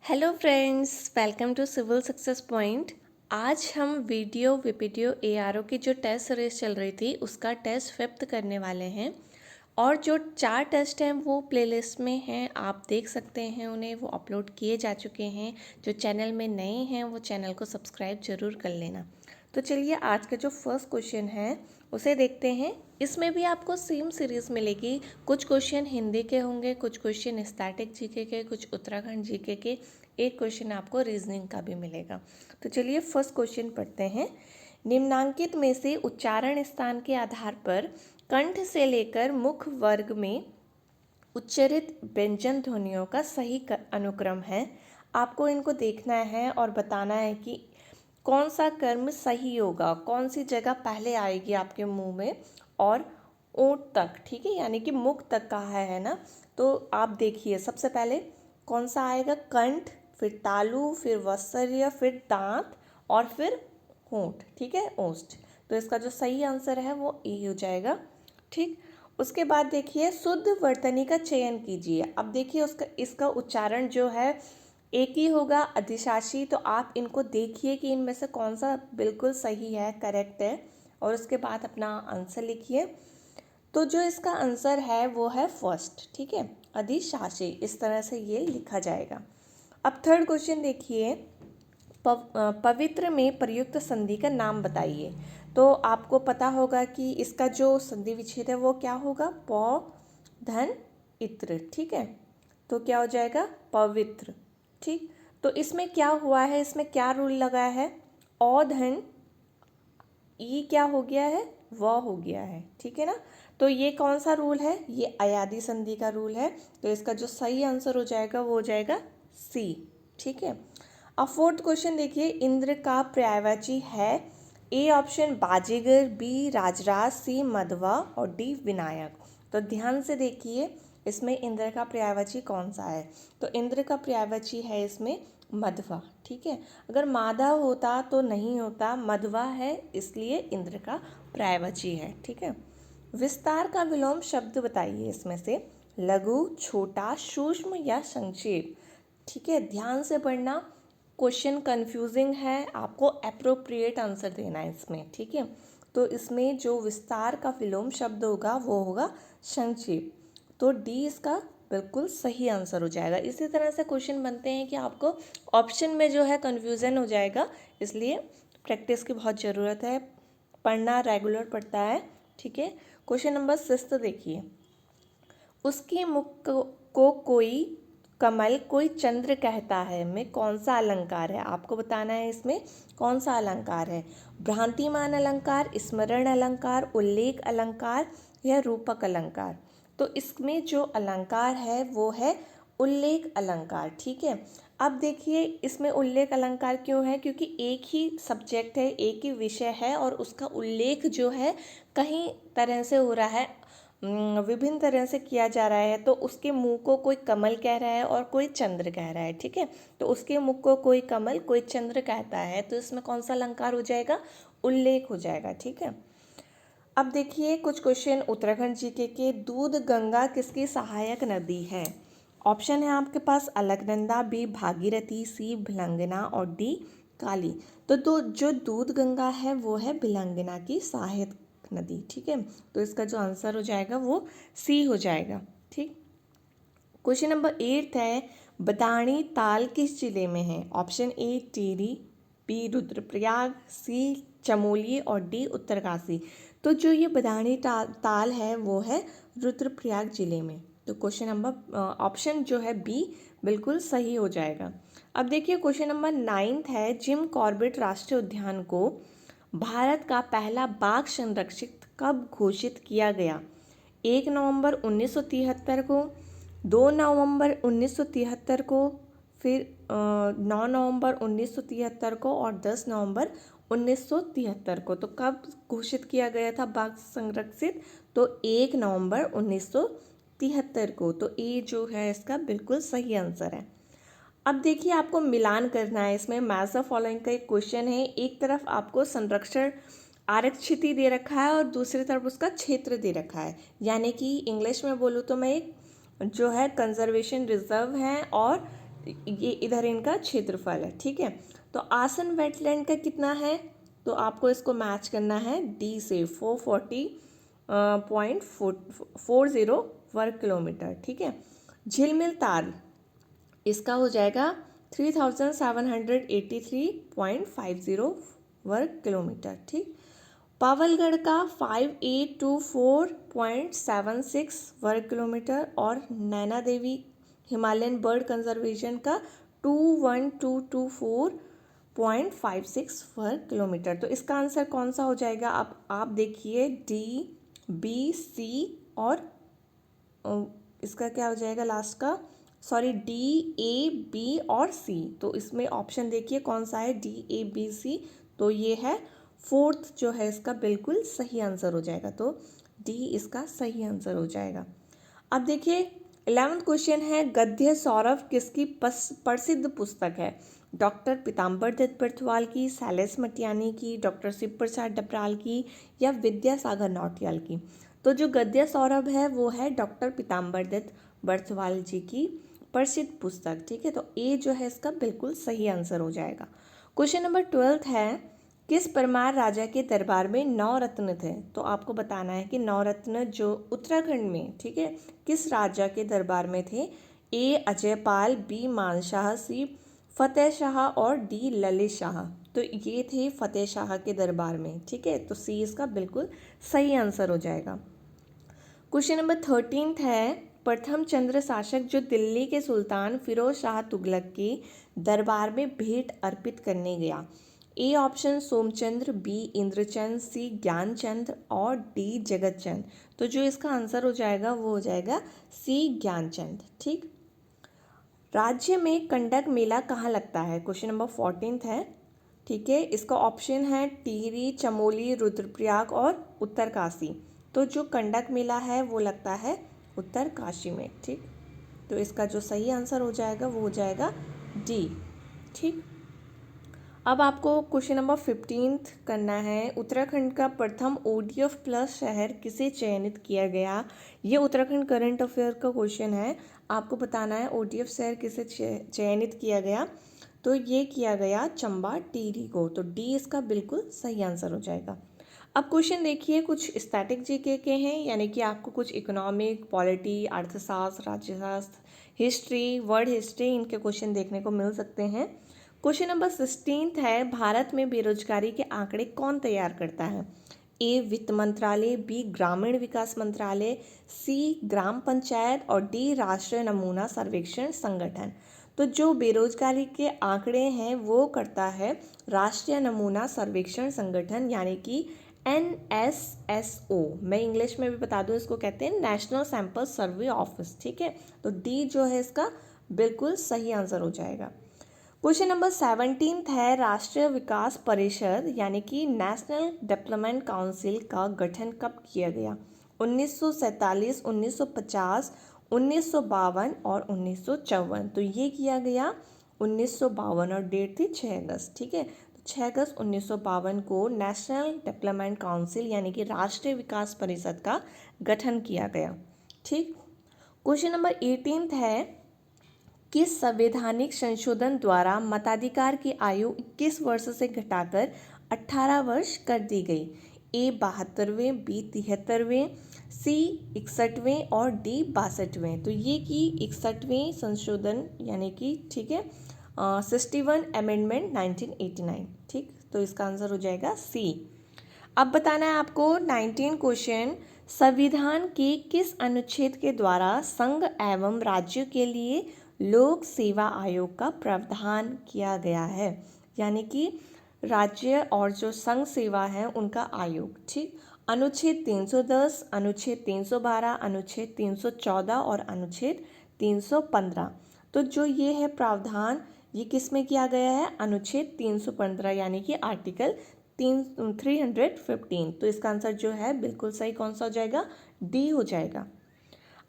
Hello friends, welcome to civil success point. आज हम VPDO ARO की जो टेस्ट सीरीज चल रही थी उसका टेस्ट फिफ्थ करने वाले हैं। और जो 4 टेस्ट हैं वो प्लेलिस्ट में हैं, आप देख सकते हैं उन्हें, वो अपलोड किए जा चुके हैं। जो चैनल में नए हैं वो चैनल को सब्सक्राइब ज़रूर कर लेना। तो चलिए आज का जो फर्स्ट क्वेश्चन है उसे देखते हैं। इसमें भी आपको सेम सीरीज़ मिलेगी। कुछ क्वेश्चन हिंदी के होंगे, कुछ क्वेश्चन स्टैटिक जीके के, कुछ उत्तराखंड जीके के, एक क्वेश्चन आपको रीजनिंग का भी मिलेगा। तो चलिए फर्स्ट क्वेश्चन पढ़ते हैं। निम्नांकित में से उच्चारण स्थान के आधार पर कंठ से लेकर मुख वर्ग में उच्चरित व्यंजन ध्वनियों का सही अनुक्रम है। आपको इनको देखना है और बताना है कि कौन सा कर्म सही होगा, कौन सी जगह पहले आएगी आपके मुंह में और ओंठ तक, ठीक है, यानी कि मुख तक कहा है ना। तो आप देखिए सबसे पहले कौन सा आएगा, कंठ, फिर तालु, फिर वत्सर्य, फिर दांत और फिर होंठ, ठीक है, ओष्ठ। तो इसका जो सही आंसर है वो ए हो जाएगा। ठीक, उसके बाद देखिए शुद्ध वर्तनी का चयन कीजिए। अब देखिए उसका इसका उच्चारण जो है एक ही होगा, अधिशासी। तो आप इनको देखिए कि इनमें से कौन सा बिल्कुल सही है, करेक्ट है, और उसके बाद अपना आंसर लिखिए। तो जो इसका आंसर है वो है फर्स्ट, ठीक है, अधिशासी, इस तरह से ये लिखा जाएगा। अब थर्ड क्वेश्चन देखिए, पवित्र में प्रयुक्त संधि का नाम बताइए। तो आपको पता होगा कि इसका जो संधि विच्छेद है वो क्या होगा, प धन इत्र, ठीक है। तो क्या हो जाएगा, पवित्र। ठीक, तो इसमें क्या हुआ है, इसमें क्या रूल लगा है, औ धन ई क्या हो गया है, व हो गया है, ठीक है ना। तो ये कौन सा रूल है, ये अयादी संधि का रूल है। तो इसका जो सही आंसर हो जाएगा वो हो जाएगा सी, ठीक है। अब फोर्थ क्वेश्चन देखिए, इंद्र का पर्यायवाची है। ए ऑप्शन बाजीगर, बी राजराज, सी मधवा और डी विनायक। तो ध्यान से देखिए इसमें इंद्र का पर्यायवाची कौन सा है। तो इंद्र का पर्यायवाची है इसमें मधवा, ठीक है। अगर माधव होता तो नहीं होता, मधवा है इसलिए इंद्र का पर्यायवाची है, ठीक है। विस्तार का विलोम शब्द बताइए इसमें से, लघु, छोटा, सूक्ष्म या संक्षेप, ठीक है। ध्यान से पढ़ना, क्वेश्चन कंफ्यूजिंग है, आपको अप्रोप्रिएट आंसर देना है इसमें, ठीक है। तो इसमें जो विस्तार का विलोम शब्द होगा वो होगा संक्षेप। तो डी इसका बिल्कुल सही आंसर हो जाएगा। इसी तरह से क्वेश्चन बनते हैं कि आपको ऑप्शन में जो है कन्फ्यूज़न हो जाएगा, इसलिए प्रैक्टिस की बहुत ज़रूरत है, पढ़ना रेगुलर पढ़ता है, ठीक है। क्वेश्चन नंबर 6 देखिए, उसके मुख को कोई कमल कोई चंद्र कहता है में कौन सा अलंकार है। आपको बताना है इसमें कौन सा अलंकार है, भ्रांतिमान अलंकार, स्मरण अलंकार, उल्लेख अलंकार या रूपक अलंकार। तो इसमें जो अलंकार है वो है उल्लेख अलंकार, ठीक है। अब देखिए इसमें उल्लेख अलंकार क्यों है, क्योंकि एक ही सब्जेक्ट है, एक ही विषय है और उसका उल्लेख जो है कहीं तरह से हो रहा है, विभिन्न तरह से किया जा रहा है। तो उसके मुंह को कोई कमल कह रहा है और कोई चंद्र कह रहा है, ठीक है। तो उसके मुख को कोई कमल कोई चंद्र कहता है, तो इसमें कौन सा अलंकार हो जाएगा, उल्लेख हो जाएगा, ठीक है। अब देखिए कुछ क्वेश्चन उत्तराखंड जीके के, दूध गंगा किसकी सहायक नदी है। ऑप्शन है आपके पास अलकनंदा, बी भागीरथी, सी भिलंगना और डी काली। तो जो दूध गंगा है वो है भिलंगना की सहायक नदी, ठीक है। तो इसका जो आंसर हो जाएगा वो सी हो जाएगा, ठीक। क्वेश्चन नंबर 8 है, बदाणी ताल किस जिले में है। Option A Tehri, B Rudraprayag, C Chamoli और डी उत्तरकाशी। तो जो ये बदाणी ताल है वो है रुद्रप्रयाग जिले में। तो क्वेश्चन नंबर ऑप्शन जो है बी बिल्कुल सही हो जाएगा। अब देखिए क्वेश्चन नंबर 9 है, जिम कॉर्बेट राष्ट्रीय उद्यान को भारत का पहला बाघ संरक्षित कब घोषित किया गया। 1 नवंबर 1973 को, 2 नवंबर 1973 को, फिर 9 नवंबर 1973 को और 10 नवंबर 1973 को। तो कब घोषित किया गया था बाघ संरक्षित, तो 1 नवंबर 1973 को। तो ए जो है इसका बिल्कुल सही आंसर है। अब देखिए आपको मिलान करना है, इसमें मैच द फॉलोइंग का एक क्वेश्चन है। एक तरफ आपको संरक्षण आरक्षित दे रखा है और दूसरी तरफ उसका क्षेत्र दे रखा है, यानी कि इंग्लिश में बोलूँ तो मैं एक जो है कंजर्वेशन रिजर्व है और ये इधर इनका क्षेत्रफल है, ठीक है। तो आसन वेटलैंड का कितना है, तो आपको इसको मैच करना है डी से 440.40 वर्ग किलोमीटर, ठीक है। झिलमिल ताल इसका हो जाएगा 3783.50 वर्ग किलोमीटर, ठीक। पावलगढ़ का 5824.76 वर्ग किलोमीटर और Naina Devi Himalayan bird conservation का 21224.56 वर्ग किलोमीटर। तो इसका आंसर कौन सा हो जाएगा, आप देखिए डी, बी, सी और इसका क्या हो जाएगा लास्ट का, सॉरी डी, ए, बी और सी। तो इसमें ऑप्शन देखिए कौन सा है, डी, ए, बी, सी। तो ये है फोर्थ जो है इसका बिल्कुल सही आंसर हो जाएगा। तो डी इसका सही आंसर हो जाएगा। अब देखिए 11th क्वेश्चन है, गद्य सौरभ किसकी प्रसिद्ध पुस्तक है? डॉक्टर पीताम्बर दत्त बर्थवाल की, शैलेश मटियानी की, डॉक्टर शिव प्रसाद डबराल की या विद्यासागर नौटियाल की? तो जो गद्य सौरभ है वो है डॉक्टर पीताम्बर दत्त बर्थवाल जी की प्रसिद्ध पुस्तक, ठीक है। तो ए जो है इसका बिल्कुल सही आंसर हो जाएगा। क्वेश्चन नंबर 12 है, किस परमार राजा के दरबार में 9 रत्न थे? तो आपको बताना है कि 9 रत्न जो उत्तराखंड में, ठीक है, किस राजा के दरबार में थे? ए अजयपाल, बी मानशाह, सी फतेह शाह और डी ललित शाह। तो ये थे फतेह शाह के दरबार में, ठीक है। तो सी इसका बिल्कुल सही आंसर हो जाएगा। क्वेश्चन नंबर 13 है, प्रथम चंद्र शासक जो दिल्ली के सुल्तान फिरोज शाह तुगलक के दरबार में भेंट अर्पित करने गया? A option Somchandra, B Indrachand, C Gyanchand और डी जगतचंद। तो जो इसका आंसर हो जाएगा वो हो जाएगा सी ज्ञानचंद, ठीक। राज्य में कंडक मेला कहाँ लगता है? क्वेश्चन नंबर 14 है, ठीक है। इसका ऑप्शन है टिहरी, चमोली, रुद्रप्रयाग और उत्तरकाशी। तो जो कंडक मेला है वो लगता है उत्तरकाशी में, ठीक। तो इसका जो सही आंसर हो जाएगा वो हो जाएगा डी, ठीक। अब आपको क्वेश्चन नंबर 15 करना है, उत्तराखंड का प्रथम ODF प्लस शहर किसे चयनित किया गया? ये उत्तराखंड करंट अफेयर का क्वेश्चन है। आपको बताना है ODF शहर किसे चयनित किया गया? तो ये किया गया चंबा टिहरी को। तो डी इसका बिल्कुल सही आंसर हो जाएगा। अब क्वेश्चन देखिए कुछ स्टैटिक जीके के हैं, यानी कि आपको कुछ इकोनॉमिक, पॉलिटी, अर्थशास्त्र, राज्यशास्त्र, हिस्ट्री, वर्ल्ड हिस्ट्री, इनके क्वेश्चन देखने को मिल सकते हैं। क्वेश्चन नंबर 16 है, भारत में बेरोजगारी के आंकड़े कौन तैयार करता है? ए वित्त मंत्रालय, बी ग्रामीण विकास मंत्रालय, सी ग्राम पंचायत और डी राष्ट्रीय नमूना सर्वेक्षण संगठन। तो जो बेरोजगारी के आंकड़े हैं वो करता है राष्ट्रीय नमूना सर्वेक्षण संगठन, यानी कि NSSO। मैं इंग्लिश में भी बता दूं, इसको कहते हैं नेशनल सैंपल सर्वे ऑफिस, ठीक है। तो डी जो है इसका बिल्कुल सही आंसर हो जाएगा। क्वेश्चन नंबर 17 है, राष्ट्रीय विकास परिषद यानी कि नेशनल डेवलपमेंट काउंसिल का गठन कब किया गया? 1947, 1950, 1952 और 1954। तो ये किया गया 1952 और डेट थी 6 अगस्त, ठीक है। तो 6 अगस्त 1952 को नेशनल डेवलपमेंट काउंसिल यानी कि राष्ट्रीय विकास परिषद का गठन किया गया, ठीक। क्वेश्चन नंबर 18 है, किस संवैधानिक संशोधन द्वारा मताधिकार की आयु 21 वर्ष से घटाकर 18 वर्ष कर दी गई? ए 72वें, बी 73वें, सी 61वें और डी 62वें। तो ये कि 61वें संशोधन यानी कि, ठीक है, 61 अमेंडमेंट 1989, ठीक। तो इसका आंसर हो जाएगा सी। अब बताना है आपको 19 क्वेश्चन, संविधान के किस अनुच्छेद के द्वारा संघ एवं राज्यों के लिए लोक सेवा आयोग का प्रावधान किया गया है? यानी कि राज्य और जो संघ सेवा है उनका आयोग, ठीक। अनुच्छेद 310, अनुच्छेद 312, अनुच्छेद 314 और अनुच्छेद 315। तो जो ये है प्रावधान, ये किस में किया गया है? अनुच्छेद 315 यानी कि आर्टिकल 315। तो इसका आंसर जो है बिल्कुल सही कौन सा हो जाएगा? डी हो जाएगा।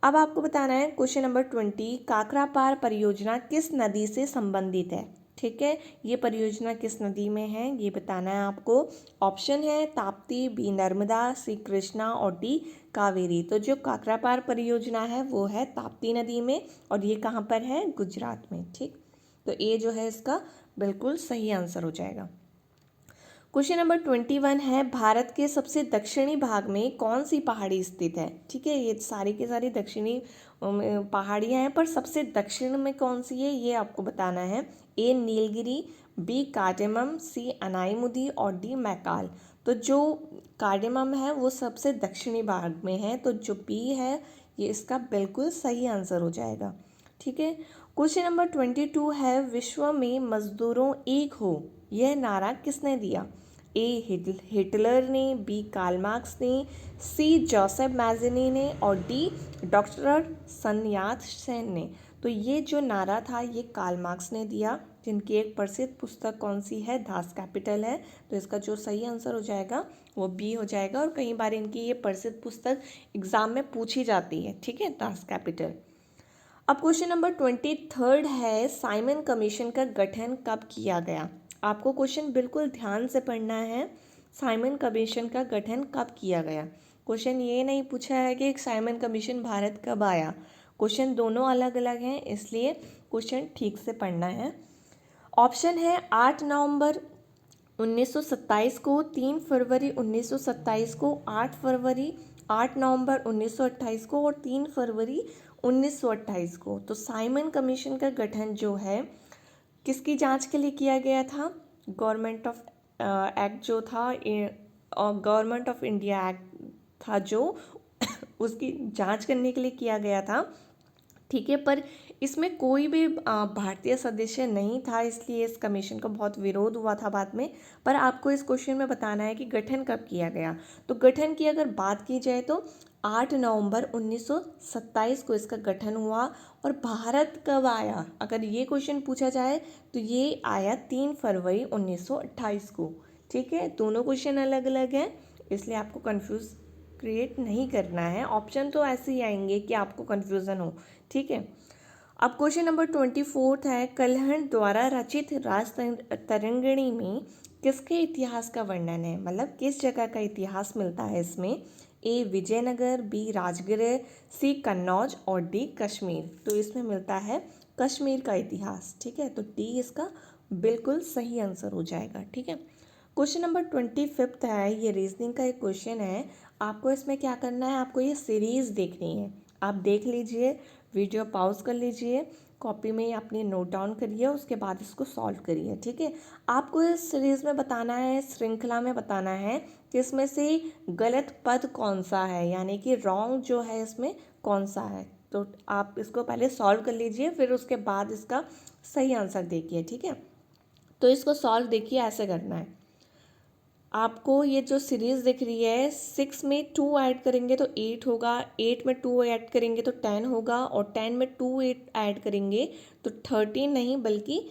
अब आपको बताना है क्वेश्चन नंबर 20, काकरापार परियोजना किस नदी से संबंधित है? ठीक है, ये परियोजना किस नदी में है ये बताना है आपको। ऑप्शन है ताप्ती, बी नर्मदा, सी कृष्णा और डी कावेरी। तो जो काकरापार परियोजना है वो है ताप्ती नदी में और ये कहाँ पर है? गुजरात में, ठीक। तो ए जो है इसका बिल्कुल सही आंसर हो जाएगा। क्वेश्चन नंबर 21 है, भारत के सबसे दक्षिणी भाग में कौन सी पहाड़ी स्थित है। ठीक है, ये सारी की सारी दक्षिणी पहाड़ियाँ हैं, पर सबसे दक्षिण में कौन सी है ये आपको बताना है। ए नीलगिरी, बी कार्डेमम, सी अनाईमुदी और डी मैकाल। तो जो कार्डेमम है वो सबसे दक्षिणी भाग में है, तो जो बी है ये इसका बिल्कुल सही आंसर हो जाएगा। ठीक है, क्वेश्चन नंबर 22 है, विश्व में मजदूरों एक हो यह नारा किसने दिया। ए हिटलर ने, बी कार्ल मार्क्स ने, सी जोसेफ मैज़नी ने और डी डॉक्टर सन यात सेन ने। तो ये जो नारा था ये कार्ल मार्क्स ने दिया, जिनकी एक प्रसिद्ध पुस्तक कौन सी है, दास कैपिटल है। तो इसका जो सही आंसर हो जाएगा वो बी हो जाएगा, और कई बार इनकी ये प्रसिद्ध पुस्तक एग्जाम में पूछी जाती है। ठीक है, दास कैपिटल। अब क्वेश्चन नंबर 23 है, साइमन कमीशन का गठन कब किया गया। आपको क्वेश्चन बिल्कुल ध्यान से पढ़ना है। साइमन कमीशन का गठन कब किया गया। क्वेश्चन ये नहीं पूछा है कि साइमन कमीशन भारत कब आया। क्वेश्चन दोनों अलग अलग हैं, इसलिए क्वेश्चन ठीक से पढ़ना है। ऑप्शन है 8 नवंबर 1927 को, 3 फरवरी 1927 को, 8 फरवरी 8 नवंबर 1928 को और 3 फरवरी 1928 को। तो साइमन कमीशन का गठन जो है किसकी जांच के लिए किया गया था। गवर्नमेंट ऑफ एक्ट जो था, गवर्नमेंट ऑफ इंडिया एक्ट था जो उसकी जांच करने के लिए किया गया था। ठीक है, पर इसमें कोई भी भारतीय सदस्य नहीं था, इसलिए इस कमीशन का बहुत विरोध हुआ था बाद में। पर आपको इस क्वेश्चन में बताना है कि गठन कब किया गया। तो गठन की अगर बात की जाए तो 8 नवंबर 1927 को इसका गठन हुआ। और भारत कब आया, अगर ये क्वेश्चन पूछा जाए तो ये आया 3 फरवरी 1928 को। ठीक है, दोनों क्वेश्चन अलग अलग हैं, इसलिए आपको कंफ्यूज क्रिएट नहीं करना है। ऑप्शन तो ऐसे ही आएंगे कि आपको कन्फ्यूज़न हो। ठीक है, अब क्वेश्चन नंबर 24 है, कल्हण द्वारा रचित राज तरंगिणी में किसके इतिहास का वर्णन है, मतलब किस जगह का इतिहास मिलता है इसमें। ए विजयनगर, बी राजगृह, सी कन्नौज और डी कश्मीर। तो इसमें मिलता है कश्मीर का इतिहास। ठीक है, तो डी इसका बिल्कुल सही आंसर हो जाएगा। ठीक है, क्वेश्चन नंबर 25 है, ये रीजनिंग का एक क्वेश्चन है। आपको इसमें क्या करना है, आपको ये सीरीज़ देखनी है। आप देख लीजिए, वीडियो पॉज कर लीजिए, कॉपी में अपनी नोट डाउन करिए, उसके बाद इसको सॉल्व करिए। ठीक है, आपको इस सीरीज़ में बताना है, श्रृंखला में बताना है कि इसमें से गलत पद कौन सा है, यानी कि रॉन्ग जो है इसमें कौन सा है। तो आप इसको पहले सॉल्व कर लीजिए, फिर उसके बाद इसका सही आंसर देखिए। ठीक है, तो इसको सॉल्व देखिए, ऐसे करना है। आपको ये जो सीरीज़ दिख रही है, 6 में 2 ऐड करेंगे तो 8 होगा, 8 में 2 ऐड करेंगे तो 10 होगा, और 10 में 2 ऐड करेंगे तो 13 नहीं बल्कि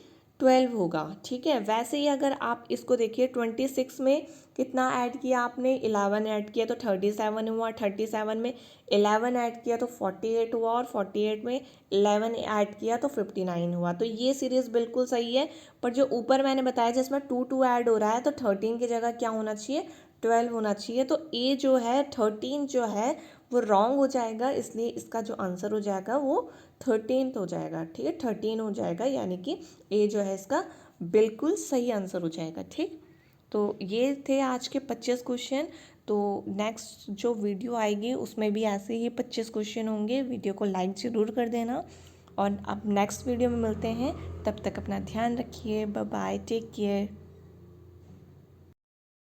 12 होगा। ठीक है, वैसे ही अगर आप इसको देखिए, 26 में कितना ऐड किया आपने, 11 ऐड किया तो 37 हुआ, 37 में 11 ऐड किया तो 48 हुआ, और 48 में 11 ऐड किया तो 59 हुआ। तो ये सीरीज़ बिल्कुल सही है। पर जो ऊपर मैंने बताया जिसमें 2 ऐड हो रहा है, तो 13 की जगह क्या होना चाहिए, 12 होना चाहिए। तो ए जो है 13 जो है वो रॉन्ग हो जाएगा, इसलिए इसका जो आंसर हो जाएगा वो 13 हो जाएगा। ठीक है, 13 हो जाएगा, यानी कि ए जो है इसका बिल्कुल सही आंसर हो जाएगा। ठीक, तो ये थे आज के 25 क्वेश्चन। तो नेक्स्ट जो वीडियो आएगी उसमें भी ऐसे ही 25 क्वेश्चन होंगे। वीडियो को लाइक ज़रूर कर देना, और अब नेक्स्ट वीडियो में मिलते हैं। तब तक अपना ध्यान रखिए। Bye bye, take care.